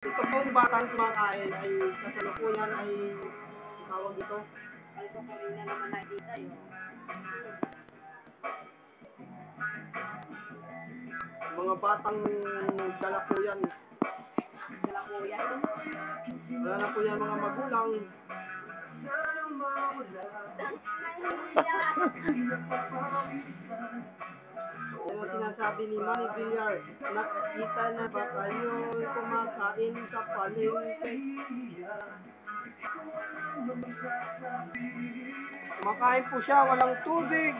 Ito pong batang kumakain ay kasalukuyan ay tawag ito. Ay, ko kanina naman nakita yun. Mga batang dala po yan. Dala ko yan. Wala na po yan mga magulang. Yan ang sinasabi ni Manny Villar. Nakikita na ba kayo kumakain sa palengke? Kumakain po siya, walang tubig.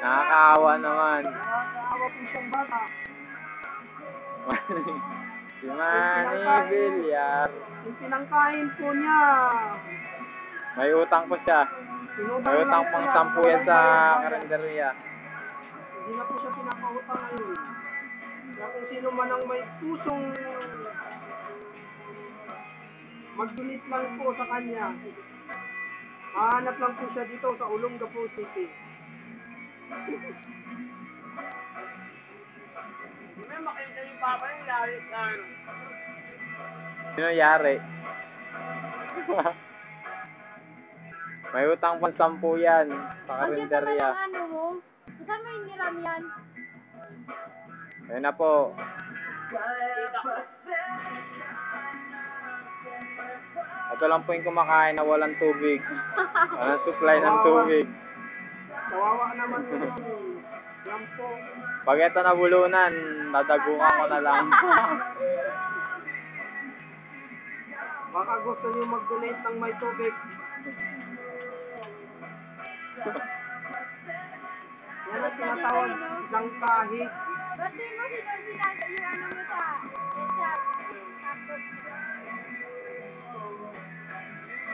Nakakaawa naman. Nakakaawa po siyang bata. Si Manny Villar. Yung pinangkain po niya. May utang po siya. May utang pang 10 yan sa karinderya. Hindi na po siya pinapautang ngayon. Kaya kung sino man ang may pusong mag-donate lang po sa kanya, hahanap lang po siya dito sa Olongapo City. May makita yung papa yung lalit na ano. Sino yari? May utang pang 10 yan sa karinderya. Ano mo? Saan mo iniram yan? Ayun na po. Ito lang po yung kumakain na walang tubig. Walang supply ng tubig. Kawawa naman yun. Yan po. Pag ito nabulunan, dadagungan ko na lang. Baka gusto niyo mag-donate ng may tubig. Yan ang tinatawag ng kahig. Ba't di mo sinabi yung ano mo sa ketchup? Tapos,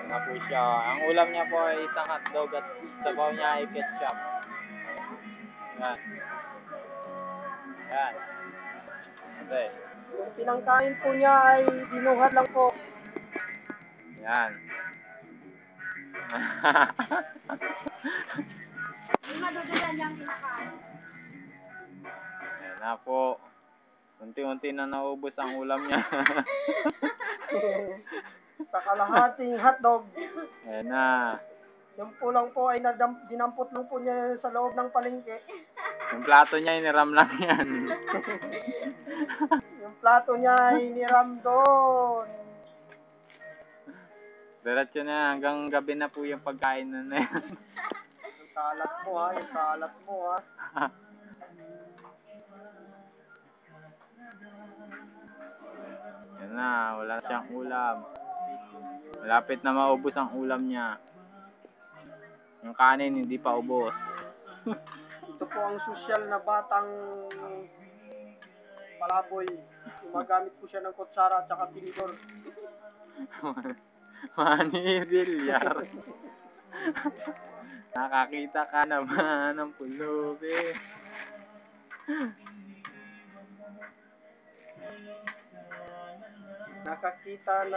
Na po siya. Ang ulam niya po ay isang hotdog at sabaw niya ay ketchup. Yan. Yan. Okay. Yung pinangkain po niya ay dinuhat lang po. Yan. hindi madudulan yung kinakain. Yan na po. Unti-unti na naubos ang ulam niya. Sa kalahating hotdog. Yan na. Yung po lang po ay dinampot lang po niya sa loob ng palengke. Yung plato niya, iniram lang yan. Yung plato niya ay niram doon. Diretso na, hanggang gabi na po yung pagkain na yan. Yung kalat mo ha, yung kalat mo ha. Yan na, wala siyang ulam. Malapit na maubos ang ulam niya. Yung kanin hindi pa ubos. Ito po ang sosyal na batang palaboy. Gumagamit po siya ng kutsara at saka tinidor. Manny Villar. Nakakita ka na ba ng pulubi? Nakakita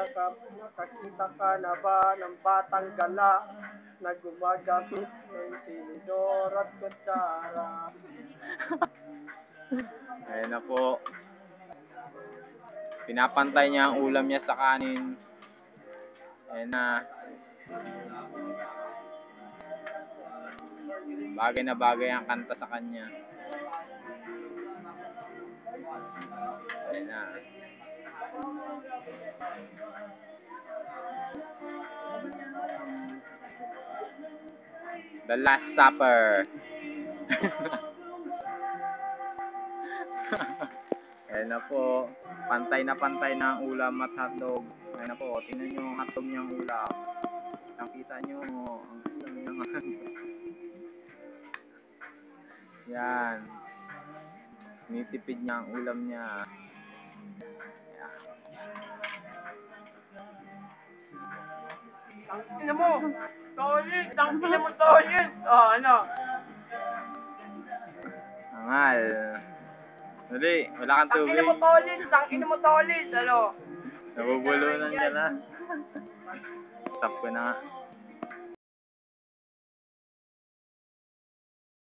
ka na ba ng batang gala na gumagamit ng tinidor at kutsara? Ayun na po. Pinapantay niya ang ulam niya sa kanin. Ayun na. Bagay na bagay ang kanta sa kanya. Ayun na. The Last Supper. Ayun na po. Pantay na ang ulam at hotdog. Ayun na po. Tingnan nyo ang hotdog niyang ulam. Nakita nyo ang ulam niyang hotdog. Yan. Nitipid niya ang ulam niya. Yan. Tangina mo! Solid! Tangina mo solid! Oh, ano? Angal. Dali, wala kang tubig. Tangina mo solid! Tangina mo solid! Ano? Nabubulunan ka na. Stop ko na nga.